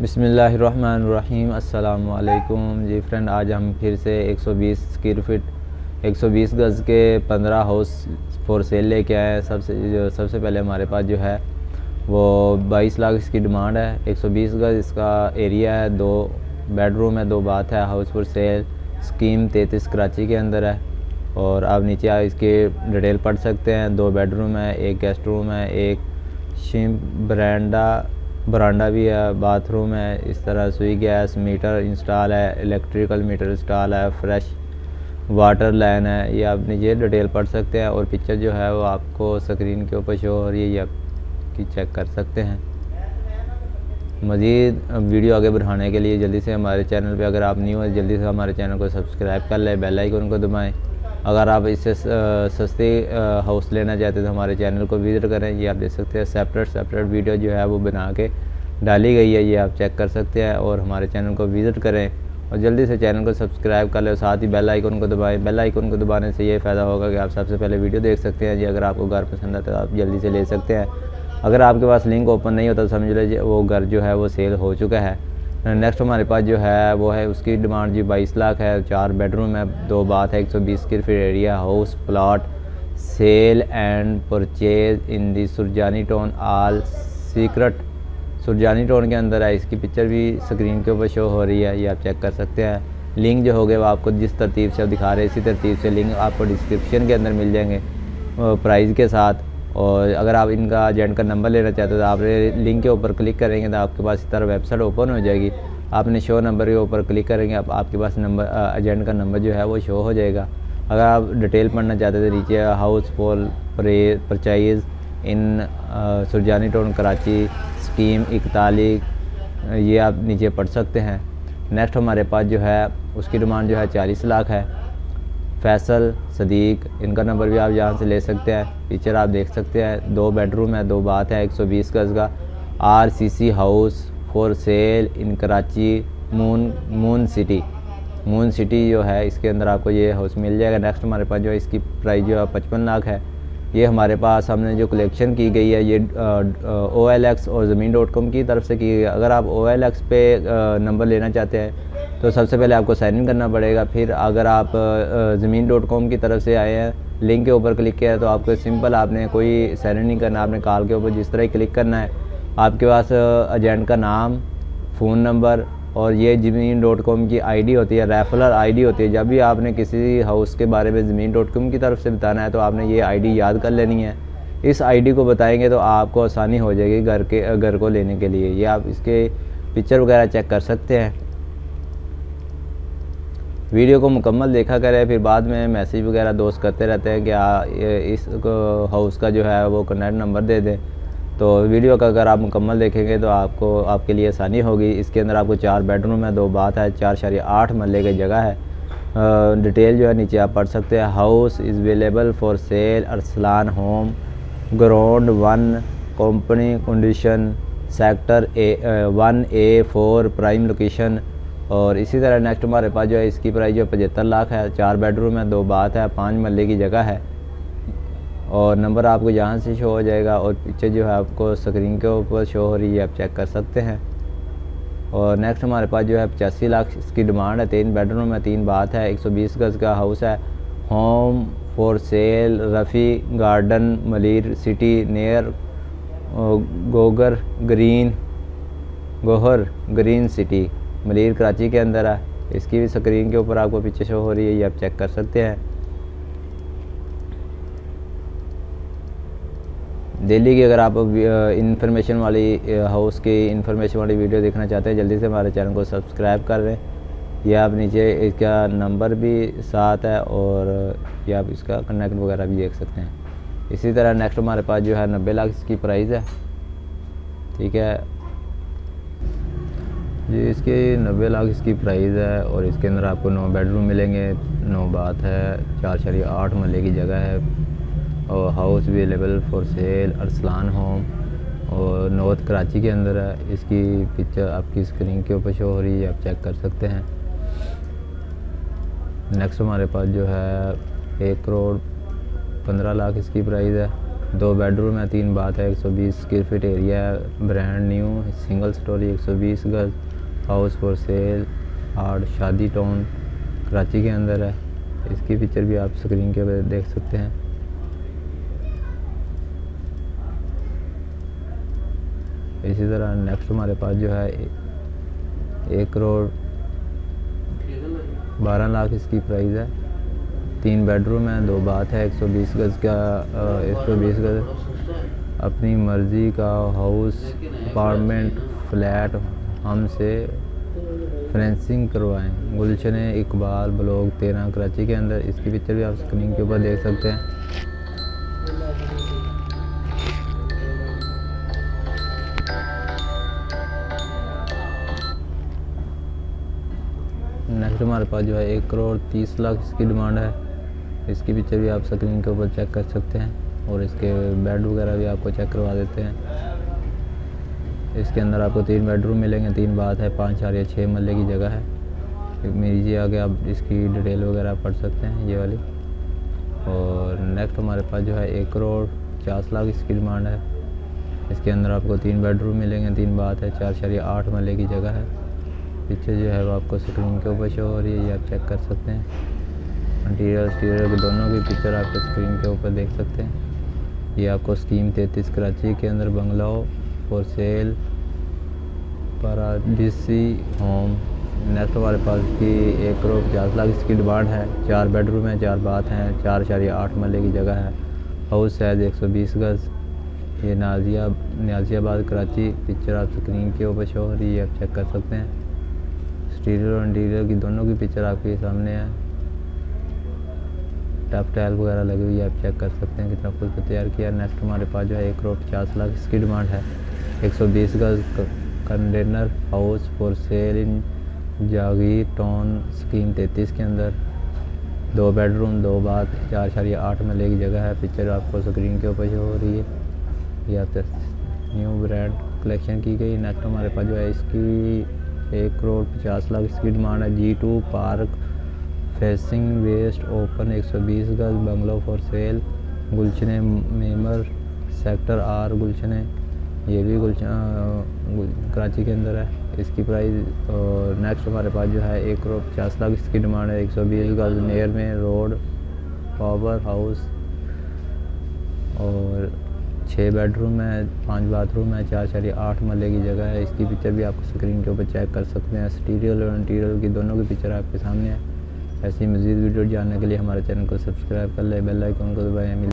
बिस्मिल्लाहिर्रहमानिर्रहीम। अस्सलाम वालेकुम जी फ्रेंड, आज हम फिर से 120 स्क्वायर फीट 120 गज़ के 15 हाउस फॉर सेल लेके आए हैं। सबसे पहले हमारे पास जो है वो 22 लाख इसकी डिमांड है। 120 गज़ इसका एरिया है, 2 बेडरूम है, 2 बाथ है। House for sale scheme 33 Karachi के अंदर है। और आप नीचे इसके डिटेल पढ़ सकते हैं। 2 बेडरूम है, 1 गेस्ट रूम है, 1 शिम बरांडा भी है, बाथरूम है। इस तरह सुई गैस मीटर इंस्टॉल है, इलेक्ट्रिकल मीटर इंस्टॉल है, फ्रेश वाटर लाइन है। ये आप नीचे डिटेल पढ़ सकते हैं और पिक्चर जो है वो आपको स्क्रीन के ऊपर शो हो रही है, ये आपकी चेक कर सकते हैं। मज़ीद वीडियो आगे बढ़ाने के लिए जल्दी से हमारे चैनल पे, अगर आप न्यू हो जल्दी से हमारे चैनल को सब्सक्राइब कर लें, बेल आइकन को दबाएं। अगर आप इससे सस्ते हाउस लेना चाहते हैं तो हमारे चैनल को विज़िट करें। ये आप देख सकते हैं सेपरेट वीडियो जो है वो बना के डाली गई है, ये आप चेक कर सकते हैं। और हमारे चैनल को विज़िट करें और जल्दी से चैनल को सब्सक्राइब कर लें, साथ ही बेल आइकन को दबाएं। बेल आइकन को दबाने से ये फ़ायदा होगा कि आप सबसे पहले वीडियो देख सकते हैं जी। अगर आपको घर पसंद आता है तो आप जल्दी से ले सकते हैं। अगर आपके पास लिंक ओपन नहीं होता तो समझ लीजिए वो घर जो है वो सेल हो चुका है। नेक्स्ट हमारे पास जो है वो है, उसकी डिमांड जी 22 लाख है। 4 बेडरूम है, 2 बाथ है, 120 square feet area, house plot cell and purchase in the Surjani town all secret Surjani town के अंदर है। इसकी पिक्चर भी स्क्रीन के ऊपर शो हो रही है, ये आप चेक कर सकते हैं। लिंक जो हो गए वो आपको जिस तरतीब से दिखा रहे हैं इसी तरतीब से लिंक आपको डिस्क्रिप्शन के अंदर मिल जाएंगे प्राइस के साथ। और अगर आप इनका एजेंट का नंबर लेना चाहते हो तो आप लिंक के ऊपर क्लिक करेंगे तो आपके पास इस तरह वेबसाइट ओपन हो जाएगी। आपने शो नंबर के ऊपर क्लिक करेंगे, आपके पास नंबर एजेंट का नंबर जो है वो शो हो जाएगा। अगर आप डिटेल पढ़ना चाहते थे नीचे house for purchase in Surjani town Karachi scheme 41, ये आप नीचे पढ़ सकते हैं। नेक्स्ट हमारे पास जो है उसकी डिमांड जो है 40 लाख है। फैसल सदीक, इनका नंबर भी आप यहाँ से ले सकते हैं। पिक्चर आप देख सकते हैं। 2 बेडरूम है, 2 बाथ है, 120 गज़ का RCC house for sale in Karachi moon city जो है इसके अंदर आपको ये हाउस मिल जाएगा। नेक्स्ट हमारे पास जो है इसकी प्राइस जो है 55 लाख है। ये हमारे पास हमने जो कलेक्शन की गई है ये OLX और ज़मीन.com की तरफ से की गई है। अगर आप OLX पे नंबर लेना चाहते हैं तो सबसे पहले आपको साइन इन करना पड़ेगा। फिर अगर आप ज़मीन.com की तरफ से आए हैं, लिंक के ऊपर क्लिक किया है तो आपको सिंपल, आपने कोई साइन इन नहीं करना, आपने कॉल के ऊपर जिस तरह ही क्लिक करना है। आपके पास एजेंट का नाम, फ़ोन नंबर और ये ज़मीन.com की ID होती है, रेफरल ID होती है। जब भी आपने किसी हाउस के बारे में ज़मीन.com की तरफ से बताना है तो आपने ये ID याद कर लेनी है। इस ID को बताएंगे तो आपको आसानी हो जाएगी घर को लेने के लिए। ये आप इसके पिक्चर वगैरह चेक कर सकते हैं। वीडियो को मुकम्मल देखा करें, फिर बाद में मैसेज वगैरह दोस्त करते रहते हैं कि इस हाउस का जो है वो कॉन्टैक्ट नंबर दे दें। तो वीडियो का अगर आप मुकम्मल देखेंगे तो आपके लिए आसानी होगी। इसके अंदर आपको 4 बेडरूम है, 2 बाथ है, 4.8 मरले की जगह है। डिटेल जो है नीचे आप पढ़ सकते हैं। House is available for sale Arsalan home ground 1 company condition sector 1A4 prime location. और इसी तरह नेक्स्ट हमारे पास जो है इसकी प्राइस जो 75 लाख है। 4 बेडरूम है, 2 बाथ है, 5 मरले की जगह है। और नंबर आपको यहाँ से शो हो जाएगा और पिक्चर जो है आपको स्क्रीन के ऊपर शो हो रही है, आप चेक कर सकते हैं। और नेक्स्ट हमारे पास जो है 85 लाख इसकी डिमांड है। 3 बेडरूम है, 3 बाथ है, 120 गज़ का हाउस है। Home for sale Rafi garden Malir city near Gohar green city Malir Karachi के अंदर है। इसकी भी स्क्रीन के ऊपर आपको पिक्चर शो हो रही है, ये आप चेक कर सकते हैं। दिल्ली की अगर आप इंफॉर्मेशन वाली हाउस की इंफॉर्मेशन वाली वीडियो देखना चाहते हैं जल्दी से हमारे चैनल को सब्सक्राइब कर लें। ये आप नीचे इसका नंबर भी साथ है और ये आप इसका कनेक्ट वगैरह भी देख सकते हैं। इसी तरह नेक्स्ट हमारे पास जो है 90 लाख इसकी प्राइस है। ठीक है जी, इसकी 90 लाख इसकी प्राइस है। और इसके अंदर आपको 9 बेडरूम मिलेंगे, 9 बाथ है, 4.8 मरले की जगह है। और हाउस भी available for sale Arsalan home और नॉर्थ कराची के अंदर है। इसकी पिक्चर आपकी स्क्रीन के ऊपर शो हो रही है, आप चेक कर सकते हैं। नेक्स्ट हमारे पास जो है 1 करोड़ 15 लाख इसकी प्राइस है। 2 बेडरूम है, 3 बाथ है, 120 स्क्वायर फीट एरिया है, ब्रांड न्यू सिंगल स्टोरी, 120 गज, हाउस फॉर सेल, आर्ट शादी टाउन कराची के अंदर है। इसकी पिक्चर भी आप स्क्रीन के ऊपर देख सकते हैं। इसी तरह नेक्स्ट हमारे पास जो है 1 करोड़ 12 लाख इसकी प्राइस है। 3 बेडरूम है, 2 बाथ है, 120 गज का 120 गज अपनी मर्ज़ी का हाउस अपार्टमेंट फ्लैट हमसे फ्रेंसिंग करवाएं। गुलशन इकबाल ब्लॉक 13 कराची के अंदर। इसकी पिक्चर भी आप स्क्रीन के ऊपर देख सकते हैं। नेक्स्ट हमारे पास जो है 1 करोड़ 30 लाख इसकी डिमांड है। इसकी पिक्चर भी आप स्क्रीन के ऊपर चेक कर सकते हैं और इसके बेड वगैरह भी आपको चेक करवा देते हैं। इसके अंदर आपको 3 बेडरूम मिलेंगे, 3 बाथ है, 5.6 मरले की जगह है। नीचे आगे आप इसकी डिटेल वगैरह पढ़ सकते हैं ये वाली। और नेक्स्ट हमारे पास जो है 1 करोड़ 50 लाख इसकी डिमांड है। इसके अंदर आपको 3 बेडरूम मिलेंगे, 3 बाथ है, 4.8 मरले की जगह है। पिक्चर जो है वो आपको स्क्रीन के ऊपर शो हो रही है, ये आप चेक कर सकते हैं। इंटीरियर के दोनों की पिक्चर आप स्क्रीन के ऊपर देख सकते हैं। ये आपको स्कीम 33 कराची के अंदर बंगला फॉर सेल पाराडीसी होम। नेक्स्ट हमारे पास की 1 करोड़ 50 लाख इसकी डिमांड है। 4 बेडरूम है, 4 बाथ हैं, 4.8 मरले की जगह है। हाउस साइज 120 गज। ये नाजियाबाद कराची। पिक्चर आप स्क्रीन के ऊपर शो हो रही है, आप चेक कर सकते हैं। एक्सटीरियर और इंटीरियर की दोनों की पिक्चर आपके सामने है। टप टाइल वगैरह लगी हुई है, आप चेक कर सकते हैं कितना खुद तैयार किया। नेक्स्ट हमारे पास जो है 1 करोड़ 50 लाख इसकी डिमांड है। 120 गज container house for sale in Jagir town scheme 33 के अंदर। 2 बेडरूम, 2 बाथ, 4.8 मरले की जगह है। पिक्चर आपको स्क्रीन के ऊपर शो हो रही है। ये आप न्यू ब्रांड कलेक्शन की गई। नेक्स्ट हमारे पास जो है इसकी 1 करोड़ 50 लाख इसकी डिमांड है। G2 park facing west open 120 गज bungalow for sale Gulshan Maymar sector R Gulshan. ये भी कराची के अंदर है। इसकी प्राइस। और नेक्स्ट हमारे पास जो है 1 करोड़ 50 लाख इसकी डिमांड है। 120 गज नियर में रोड पावर हाउस और 6 बेडरूम है, 5 बाथरूम है, 4.8 मरले की जगह है। इसकी पिक्चर भी आप स्क्रीन के ऊपर चेक कर सकते हैं। एक्सटीरियर और इंटीरियर की दोनों की पिक्चर आपके सामने है। ऐसी मज़ीद वीडियो जानने के लिए हमारे चैनल को सब्सक्राइब कर लें, बेल आइकन को दबाएं।